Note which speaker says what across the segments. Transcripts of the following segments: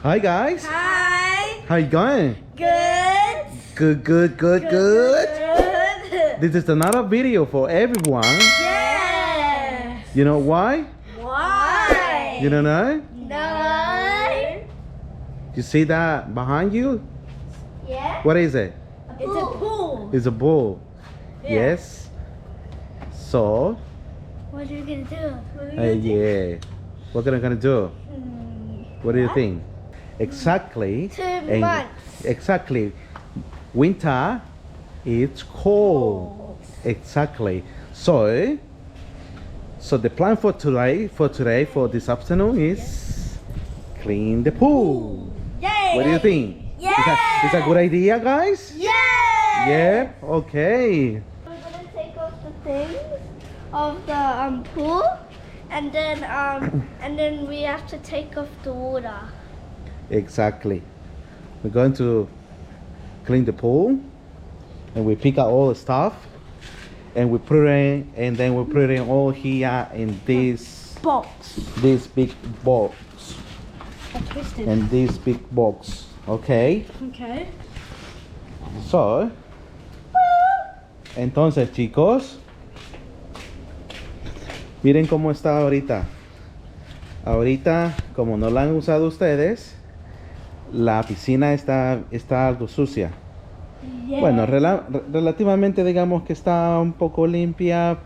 Speaker 1: Hi guys.
Speaker 2: Hi.
Speaker 1: How you going?
Speaker 2: Good.
Speaker 1: Good.
Speaker 2: Good.
Speaker 1: This is another video for everyone.
Speaker 2: Yes.
Speaker 1: You know why?
Speaker 2: Why?
Speaker 1: You don't know?
Speaker 2: No.
Speaker 1: You see that behind you?
Speaker 2: Yeah.
Speaker 1: What is it?
Speaker 2: It's a pool.
Speaker 1: It's a bull.
Speaker 2: Yeah.
Speaker 1: Yes. So,
Speaker 2: What are you gonna do?
Speaker 1: yeah. What are we gonna do? What do you think? Exactly.
Speaker 2: 2
Speaker 1: and-
Speaker 2: months.
Speaker 1: Exactly. Winter, it's cold. Exactly. So the plan for today, for this afternoon is clean the pool.
Speaker 2: Yay.
Speaker 1: What do you think?
Speaker 2: Yeah.
Speaker 1: Is that a good idea, guys?
Speaker 2: Yeah.
Speaker 1: Yeah. Okay.
Speaker 2: We're gonna take off the things of the pool, and then we have to take off the water.
Speaker 1: Exactly. We're going to clean the pool, and we pick out all the stuff, and we put it in, and then we put it in all here in this
Speaker 2: Box.
Speaker 1: big box,
Speaker 2: Twisted.
Speaker 1: and this big box. Okay.
Speaker 2: Okay.
Speaker 1: So, entonces chicos, miren cómo está ahorita. Ahorita, como no la han usado ustedes, la piscina está algo sucia.
Speaker 2: Yeah.
Speaker 1: Bueno, relativamente digamos que está un poco limpia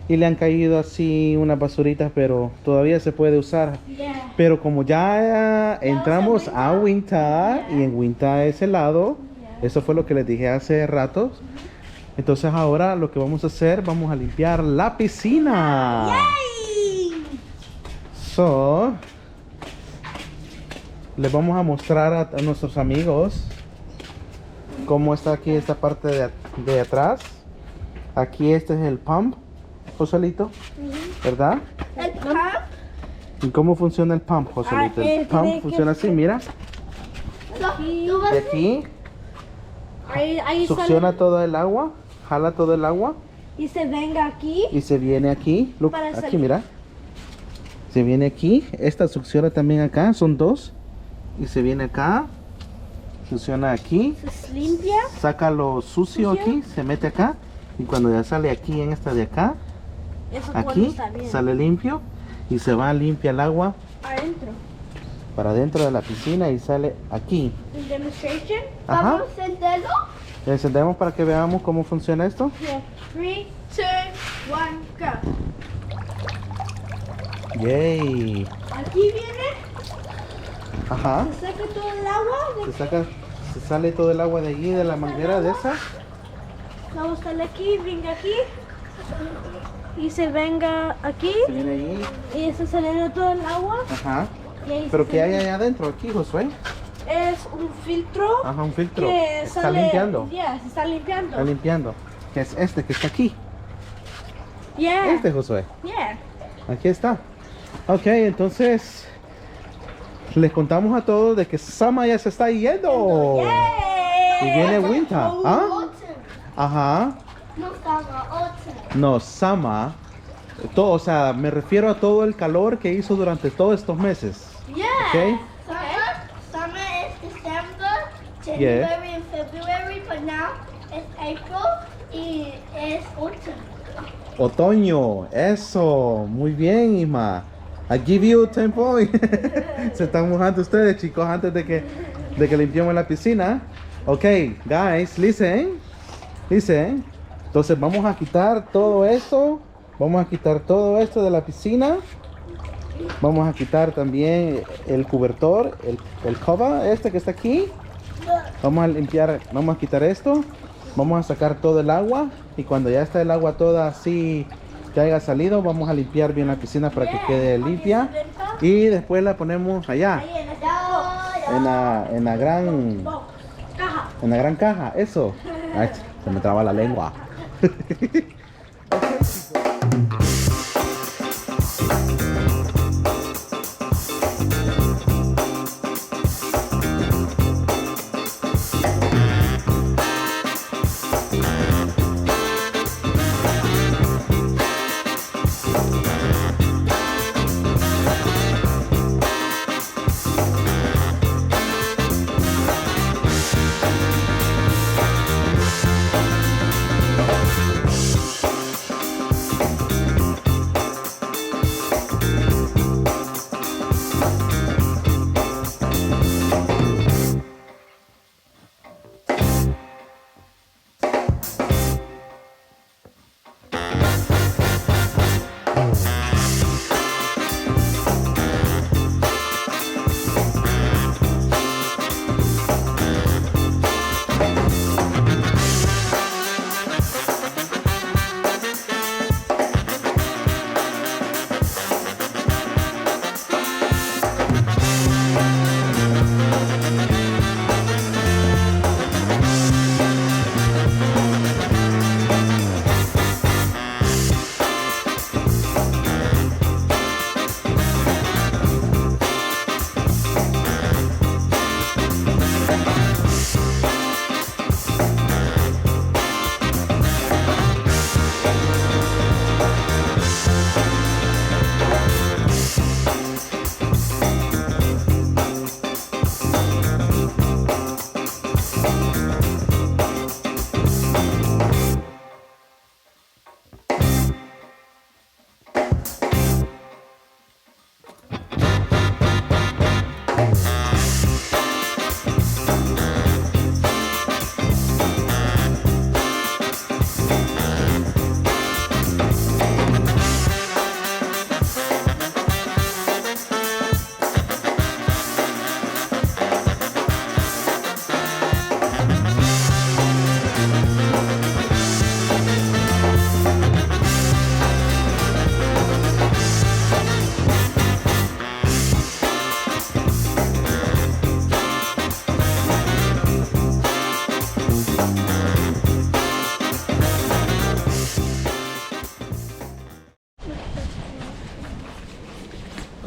Speaker 1: y le han caído así unas basuritas, pero todavía se puede usar.
Speaker 2: Yeah.
Speaker 1: Pero como ya entramos
Speaker 2: vamos
Speaker 1: a winter y en winter es helado,
Speaker 2: Yeah.
Speaker 1: eso fue lo que les dije hace rato. Entonces ahora lo que vamos a hacer, vamos a limpiar la piscina.
Speaker 2: Yay!
Speaker 1: So, les vamos a mostrar a nuestros amigos cómo está aquí esta parte de atrás. Aquí este es el pump, Joselito, ¿verdad?
Speaker 2: El pump.
Speaker 1: ¿Y cómo funciona el pump, Joselito? El
Speaker 2: tiene
Speaker 1: pump
Speaker 2: que
Speaker 1: funciona así, mira. De aquí
Speaker 2: Ahí
Speaker 1: succiona todo el agua, jala todo el agua
Speaker 2: y se venga aquí.
Speaker 1: y se viene aquí. Look,
Speaker 2: Para
Speaker 1: aquí,
Speaker 2: salir.
Speaker 1: mira. Se viene aquí. Esta succiona también acá, son dos. Y se viene acá. Succiona aquí.
Speaker 2: Se limpia.
Speaker 1: Saca lo sucio aquí, se mete acá. Y cuando ya sale aquí en esta de acá,
Speaker 2: Eso cuando
Speaker 1: aquí
Speaker 2: está bien.
Speaker 1: sale limpio. Y se va limpia el agua
Speaker 2: Adentro.
Speaker 1: para dentro de la piscina y sale aquí.
Speaker 2: In demonstration.
Speaker 1: Ajá.
Speaker 2: Vamos a encenderlo.
Speaker 1: Le encendemos para que veamos cómo funciona esto.
Speaker 2: Yeah. 3, 2, 1, go.
Speaker 1: Yay.
Speaker 2: Aquí viene.
Speaker 1: Ajá.
Speaker 2: Se saca todo el agua.
Speaker 1: Se sale todo el agua de allí, de la manguera de esa.
Speaker 2: Vamos a darle aquí, venga aquí. Y se venga aquí.
Speaker 1: Se viene allí.
Speaker 2: Y está saliendo todo el agua.
Speaker 1: Ajá.
Speaker 2: Y ahí
Speaker 1: Pero
Speaker 2: se
Speaker 1: ¿qué hay
Speaker 2: sale.
Speaker 1: allá adentro aquí, Josué?
Speaker 2: Es un filtro.
Speaker 1: Ajá, un filtro.
Speaker 2: Que
Speaker 1: Está
Speaker 2: sale,
Speaker 1: limpiando.
Speaker 2: Yeah, se está limpiando.
Speaker 1: Está limpiando. Que es este que está aquí.
Speaker 2: Yeah.
Speaker 1: Este, Josué.
Speaker 2: Yeah.
Speaker 1: Aquí está. Ok, entonces les contamos a todos de que Sama ya se está yendo.
Speaker 2: Yay.
Speaker 1: Y viene winter. ¿Ah?
Speaker 2: Autumn.
Speaker 1: Ajá.
Speaker 2: No summer, autumn.
Speaker 1: No, Sama. Todo, o sea, me refiero a todo el calor que hizo durante todos estos meses.
Speaker 2: Yeah.
Speaker 1: Okay.
Speaker 2: Summer is December, January and February, but now it's April y es autumn.
Speaker 1: Otoño, eso, muy bien, Isma. I give you 10 points. Se están mojando ustedes, chicos, antes de que limpiemos la piscina. Ok, guys, listen. Entonces vamos a quitar todo esto. Vamos a quitar todo esto de la piscina. Vamos a quitar también el cobertor, el cover, este que está aquí. Vamos a limpiar, vamos a quitar esto. Vamos a sacar todo el agua. Y cuando ya está el agua toda así que haya salido, vamos a limpiar bien la piscina para que quede limpia. Y después la ponemos allá,
Speaker 2: Ahí en
Speaker 1: en la gran caja. Eso. Ay, se me traba la lengua.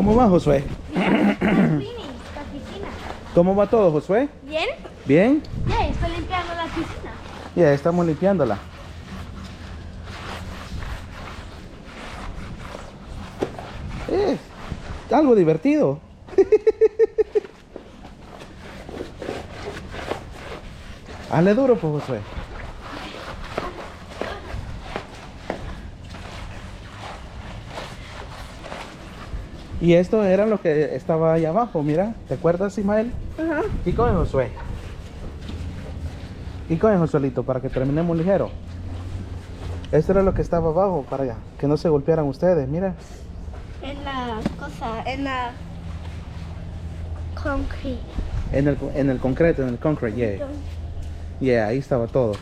Speaker 1: ¿Cómo va, Josué?
Speaker 2: La piscina.
Speaker 1: ¿Cómo va todo, Josué?
Speaker 2: ¿Bien?
Speaker 1: ¿Bien?
Speaker 2: Ya, estoy limpiando la piscina.
Speaker 1: Ya, estamos limpiándola. Algo divertido. Hazle duro, pues, Josué. Y esto era lo que estaba ahí abajo, mira. ¿Te acuerdas, Ismael?
Speaker 2: Ajá.
Speaker 1: Y coge, Josué. Y coge, Josuelito, para que terminemos ligero. Esto era lo que estaba abajo, para que no se golpearan ustedes, mira.
Speaker 2: En la cosa, en la concrete.
Speaker 1: En el concreto, en el concrete, yeah. Yeah, ahí estaba todo.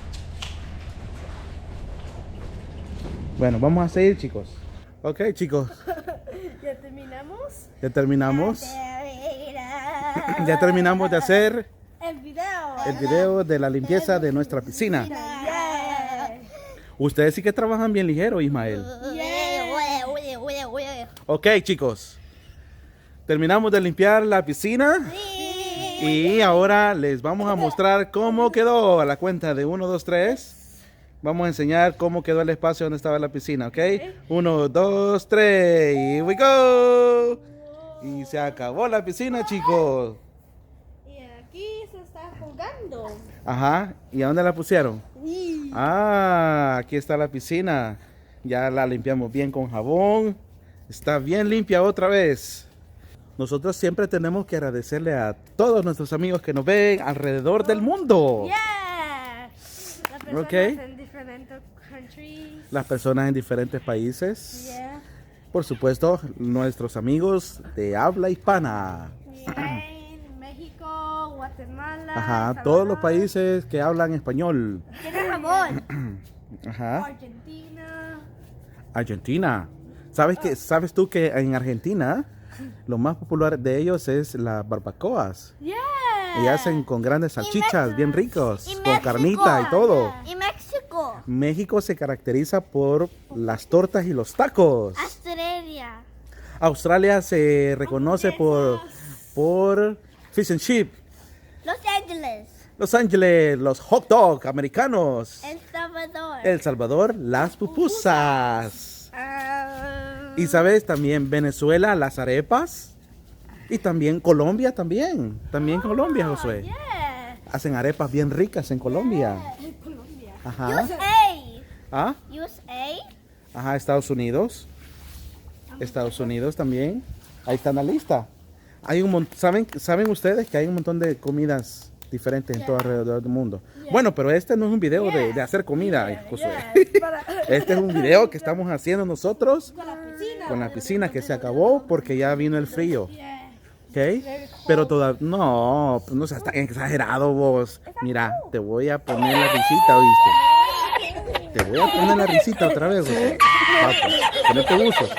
Speaker 1: Bueno, vamos a seguir, chicos. Ok, chicos.
Speaker 2: ¿Ya terminamos?
Speaker 1: Ya terminamos. Ya terminamos de hacer
Speaker 2: El video.
Speaker 1: el video de la limpieza de nuestra piscina. Ustedes sí que trabajan bien ligero, Ismael. Ok, chicos. Terminamos de limpiar la piscina. Y ahora les vamos a mostrar cómo quedó a la cuenta de 1, 2, 3. Vamos a enseñar cómo quedó el espacio donde estaba la piscina, ¿ok? 1, 2, 3. Here we go. Y se acabó la piscina, chicos.
Speaker 2: Y aquí se está jugando.
Speaker 1: Ajá. ¿Y a dónde la pusieron? Ah, aquí está la piscina. Ya la limpiamos bien con jabón. Está bien limpia otra vez. Nosotros siempre tenemos que agradecerle a todos nuestros amigos que nos ven alrededor del mundo.
Speaker 2: Las personas
Speaker 1: Ok.
Speaker 2: en diferentes countries.
Speaker 1: Las personas en diferentes países.
Speaker 2: Yeah.
Speaker 1: Por supuesto, nuestros amigos de habla hispana.
Speaker 2: En México, Guatemala.
Speaker 1: Ajá, todos los países que hablan español.
Speaker 2: Tiene jabón.
Speaker 1: Ajá.
Speaker 2: Argentina.
Speaker 1: Argentina. ¿Sabes tú que en Argentina lo más popular de ellos es las barbacoas?
Speaker 2: Yeah.
Speaker 1: Y hacen con grandes salchichas bien ricos,
Speaker 2: Y
Speaker 1: con
Speaker 2: México.
Speaker 1: carnita y todo.
Speaker 2: Y México.
Speaker 1: México se caracteriza por las tortas y los tacos.
Speaker 2: Australia.
Speaker 1: Australia se reconoce por fish and chip.
Speaker 2: Los Ángeles.
Speaker 1: Los Ángeles, los hot dog americanos.
Speaker 2: El Salvador.
Speaker 1: El Salvador, las pupusas.
Speaker 2: Ah,
Speaker 1: Y sabes, también Venezuela, las arepas. Y también Colombia también. También Colombia, Josué.
Speaker 2: yeah.
Speaker 1: Hacen arepas bien ricas en Colombia.
Speaker 2: Colombia.
Speaker 1: Ajá.
Speaker 2: USA.
Speaker 1: ¿Ah?
Speaker 2: USA.
Speaker 1: Ajá, Estados Unidos. Estados Unidos también. Ahí está en la lista. Hay ¿saben ustedes que hay un montón de comidas diferentes en todo alrededor del mundo? Bueno, pero este no es un video de hacer comida, Josué. Este es un video que estamos haciendo nosotros con la piscina que se acabó porque ya vino el frío. ¿Ok? Pero todavía... No seas tan exagerado vos. Mira, te voy a poner la risita, ¿oíste? Te voy a poner la risita otra vez, Josué. Que no te uso.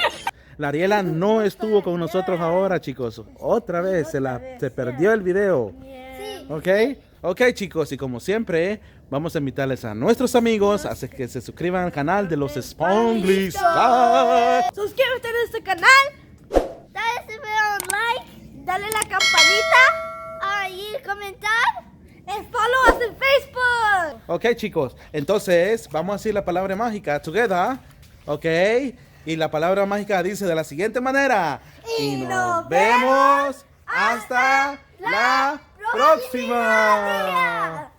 Speaker 1: La Ariela no estuvo con nosotros ahora, chicos. Otra vez, se perdió el video. ¿Ok? Ok, chicos, y como siempre, vamos a invitarles a nuestros amigos a que se suscriban al canal de los Spanglish Guys.
Speaker 2: Suscríbete a este canal. Dale este video un like. Dale la campanita. Ahí comentar. Y follow us en Facebook.
Speaker 1: Ok, chicos, entonces vamos a decir la palabra mágica together. Ok, y la palabra mágica dice de la siguiente manera. Y nos vemos hasta la próxima.